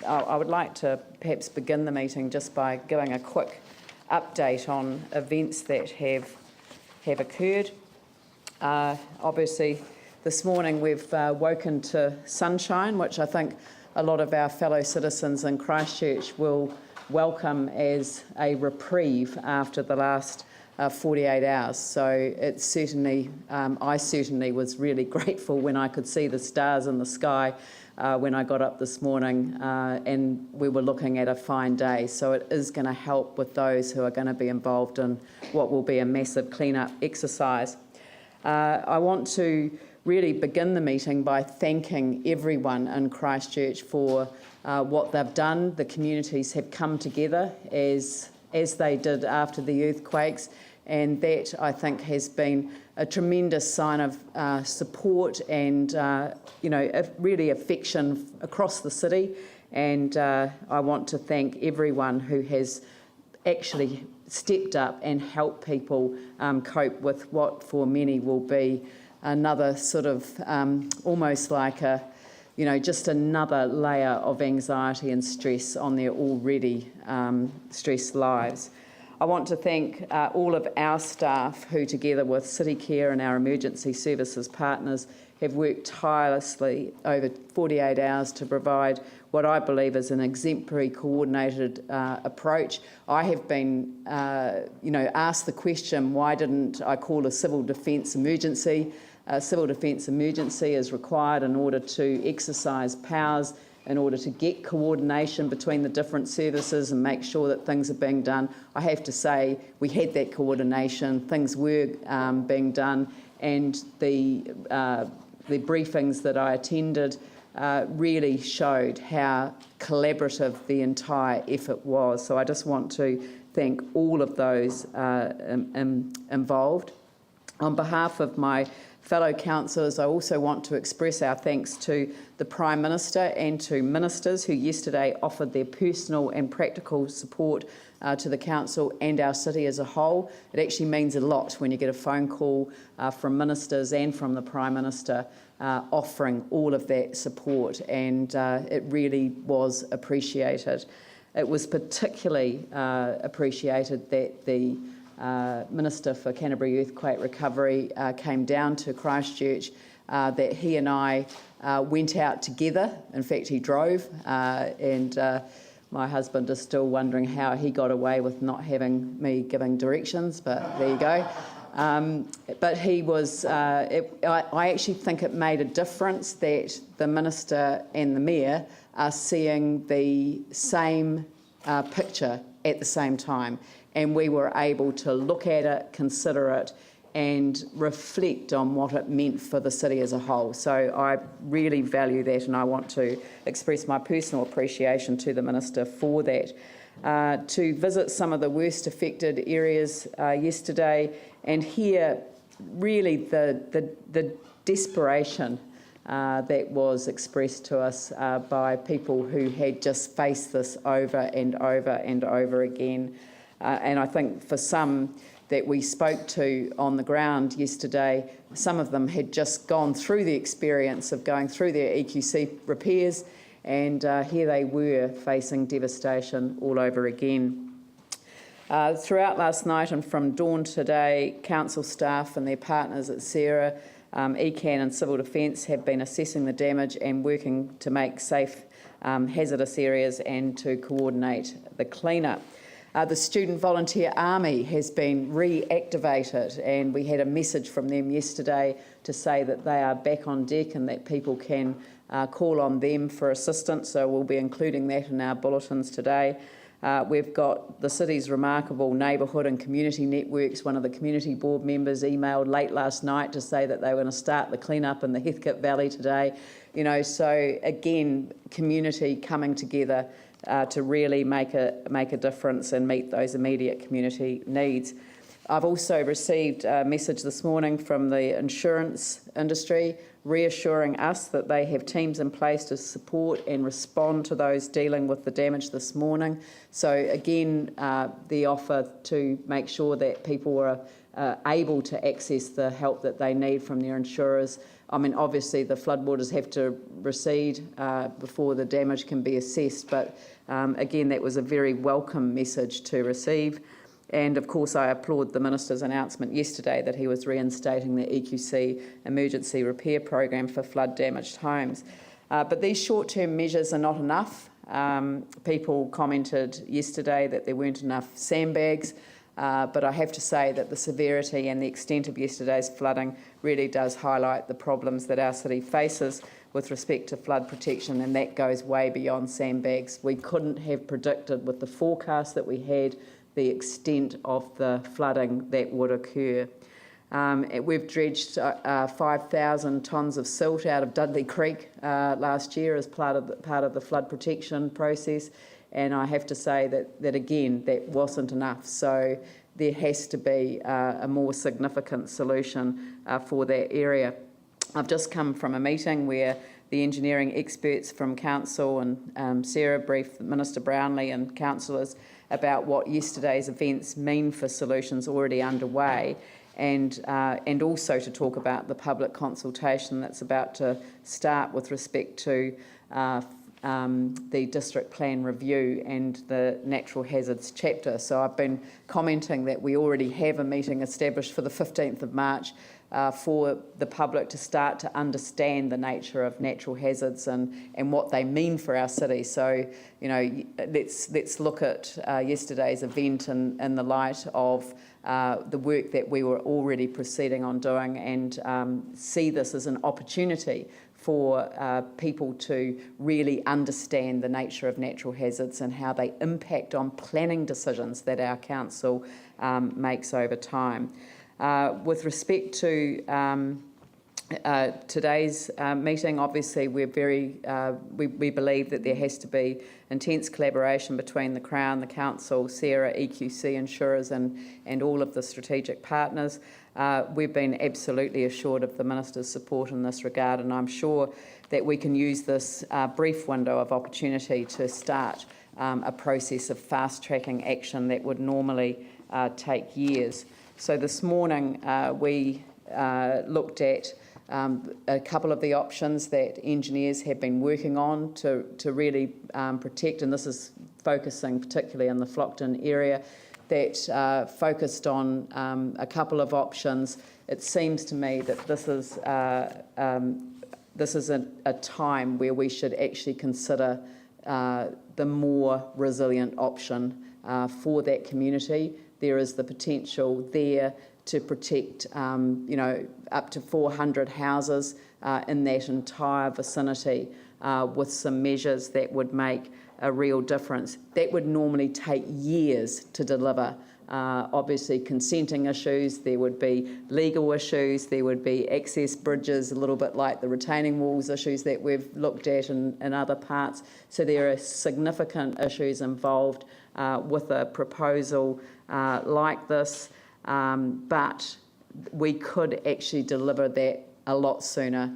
I would like to perhaps begin the meeting just by giving a quick update on events that have occurred. Obviously, this morning we've woken to sunshine, which I think a lot of our fellow citizens in Christchurch will welcome as a reprieve after the last 48 hours. So it's certainly, I certainly was really grateful when I could see the stars in the sky when I got up this morning and we were looking at a fine day. So it is going to help with those who are going to be involved in what will be a massive clean-up exercise. I want to really begin the meeting by thanking everyone in Christchurch for what they've done. The communities have come together as they did after the earthquakes, and that, I think, has been a tremendous sign of support and, really affection across the city. And I want to thank everyone who has actually stepped up and helped people cope with what for many will be another sort of almost like just another layer of anxiety and stress on their already stressed lives. I want to thank all of our staff who, together with City Care and our emergency services partners, have worked tirelessly over 48 hours to provide what I believe is an exemplary coordinated approach. I have been, asked the question, why didn't I call a civil defence emergency? A civil defence emergency is required in order to exercise powers, in order to get coordination between the different services and make sure that things are being done. I have to say we had that coordination, things were being done, and the briefings that I attended really showed how collaborative the entire effort was. So I just want to thank all of those involved. On behalf of my fellow councillors, I also want to express our thanks to the Prime Minister and to ministers who yesterday offered their personal and practical support to the council and our city as a whole. It actually means a lot when you get a phone call from ministers and from the Prime Minister offering all of that support, and it really was appreciated. It was particularly appreciated that the Minister for Canterbury Earthquake Recovery came down to Christchurch, that he and I went out together. In fact, he drove, and my husband is still wondering how he got away with not having me giving directions, but there you go. But he was, I actually think it made a difference that the Minister and the Mayor are seeing the same picture at the same time. And we were able to look at it, consider it, and reflect on what it meant for the city as a whole. So I really value that, and I want to express my personal appreciation to the Minister for that. To visit some of the worst affected areas yesterday and hear really the desperation that was expressed to us by people who had just faced this over and over and over again. And I think for some that we spoke to on the ground yesterday, some of them had just gone through the experience of going through their EQC repairs, and here they were facing devastation all over again. Throughout last night and from dawn today, council staff and their partners at Sarah, ECAN and Civil Defence have been assessing the damage and working to make safe hazardous areas and to coordinate the clean-up. The Student Volunteer Army has been reactivated, and we had a message from them yesterday to say that they are back on deck and that people can call on them for assistance, so we'll be including that in our bulletins today. We've got the city's remarkable neighbourhood and community networks. One of the community board members emailed late last night to say that they were going to start the clean-up in the Heathcote Valley today. So again, community coming together to really make a difference and meet those immediate community needs. I've also received a message this morning from the insurance industry reassuring us that they have teams in place to support and respond to those dealing with the damage this morning. So again, the offer to make sure that people are able to access the help that they need from their insurers. I mean, obviously the floodwaters have to recede before the damage can be assessed, but again, that was a very welcome message to receive. And of course, I applaud the Minister's announcement yesterday that he was reinstating the EQC emergency repair program for flood damaged homes. But these short-term measures are not enough. People commented yesterday that there weren't enough sandbags, but I have to say that the severity and the extent of yesterday's flooding really does highlight the problems that our city faces with respect to flood protection, and that goes way beyond sandbags. We couldn't have predicted with the forecast that we had the extent of the flooding that would occur. We've dredged 5,000 tonnes of silt out of Dudley Creek last year as part of the flood protection process, and I have to say that again, that wasn't enough. So there has to be a more significant solution for that area. I've just come from a meeting where the engineering experts from Council and Sarah briefed Minister Brownlee and councillors about what yesterday's events mean for solutions already underway, and also to talk about the public consultation that's about to start with respect to the district plan review and the natural hazards chapter. So I've been commenting that we already have a meeting established for the 15th of March for the public to start to understand the nature of natural hazards and what they mean for our city. So, you know, let's look at yesterday's event in the light of the work that we were already proceeding on doing, and see this as an opportunity for people to really understand the nature of natural hazards and how they impact on planning decisions that our council makes over time. With respect to today's meeting, obviously we're we believe that there has to be intense collaboration between the Crown, the Council, Sarah, EQC insurers and all of the strategic partners. We've been absolutely assured of the Minister's support in this regard, and I'm sure that we can use this brief window of opportunity to start a process of fast-tracking action that would normally take years. So this morning we looked at a couple of the options that engineers have been working on to really protect, and this is focusing particularly in the Flockton area, that focused on a couple of options. It seems to me that this is a time where we should actually consider the more resilient option for that community. There is the potential there to protect, up to 400 houses in that entire vicinity with some measures that would make a real difference. That would normally take years to deliver. Obviously, consenting issues, there would be legal issues, there would be access bridges, a little bit like the retaining walls issues that we've looked at in other parts. So there are significant issues involved with a proposal like this, but we could actually deliver that a lot sooner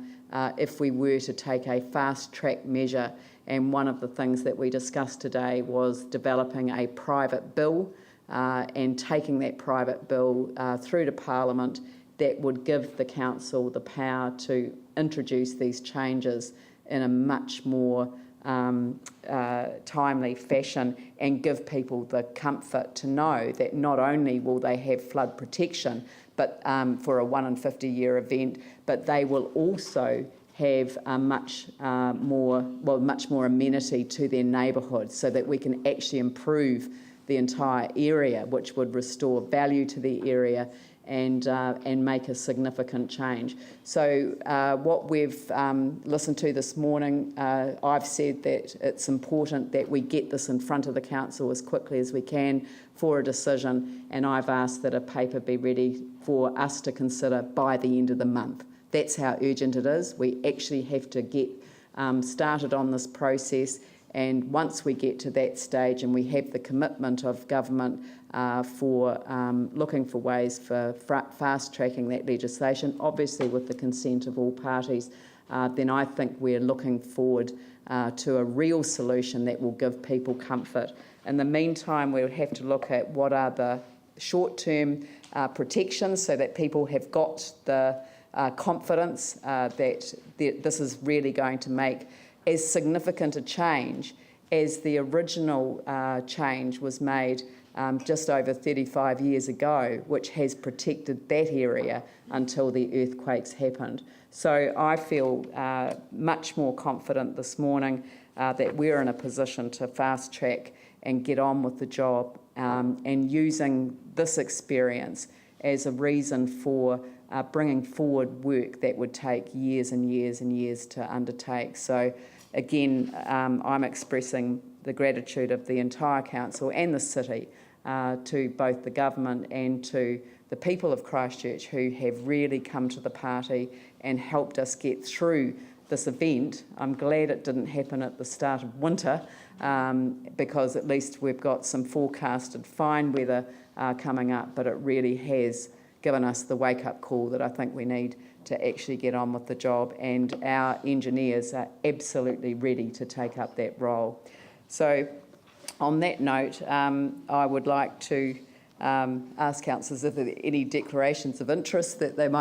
if we were to take a fast-track measure. And one of the things that we discussed today was developing a private bill and taking that private bill through to Parliament that would give the Council the power to introduce these changes in a much more timely fashion and give people the comfort to know that not only will they have flood protection but for a 1 in 50 year event, but they will also have a much more amenity to their neighbourhood, so that we can actually improve the entire area, which would restore value to the area and make a significant change. So what we've listened to this morning, I've said that it's important that we get this in front of the Council as quickly as we can for a decision, and I've asked that a paper be ready for us to consider by the end of the month. That's how urgent it is. We actually have to get started on this process, And once we get to that stage and we have the commitment of government for looking for ways for fast-tracking that legislation, obviously with the consent of all parties, then I think we're looking forward to a real solution that will give people comfort. In the meantime, we would have to look at what are the short-term protections so that people have got the confidence that this is really going to make as significant a change as the original change was made just over 35 years ago, which has protected that area until the earthquakes happened. So I feel much more confident this morning that we're in a position to fast track and get on with the job, and using this experience as a reason for bringing forward work that would take years and years and years to undertake. So again, I'm expressing the gratitude of the entire council and the city to both the government and to the people of Christchurch who have really come to the party and helped us get through this event. I'm glad it didn't happen at the start of winter, because at least we've got some forecasted fine weather coming up, but it really has given us the wake-up call that I think we need to actually get on with the job, and our engineers are absolutely ready to take up that role. So on that note, I would like to ask councillors if there are any declarations of interest that they might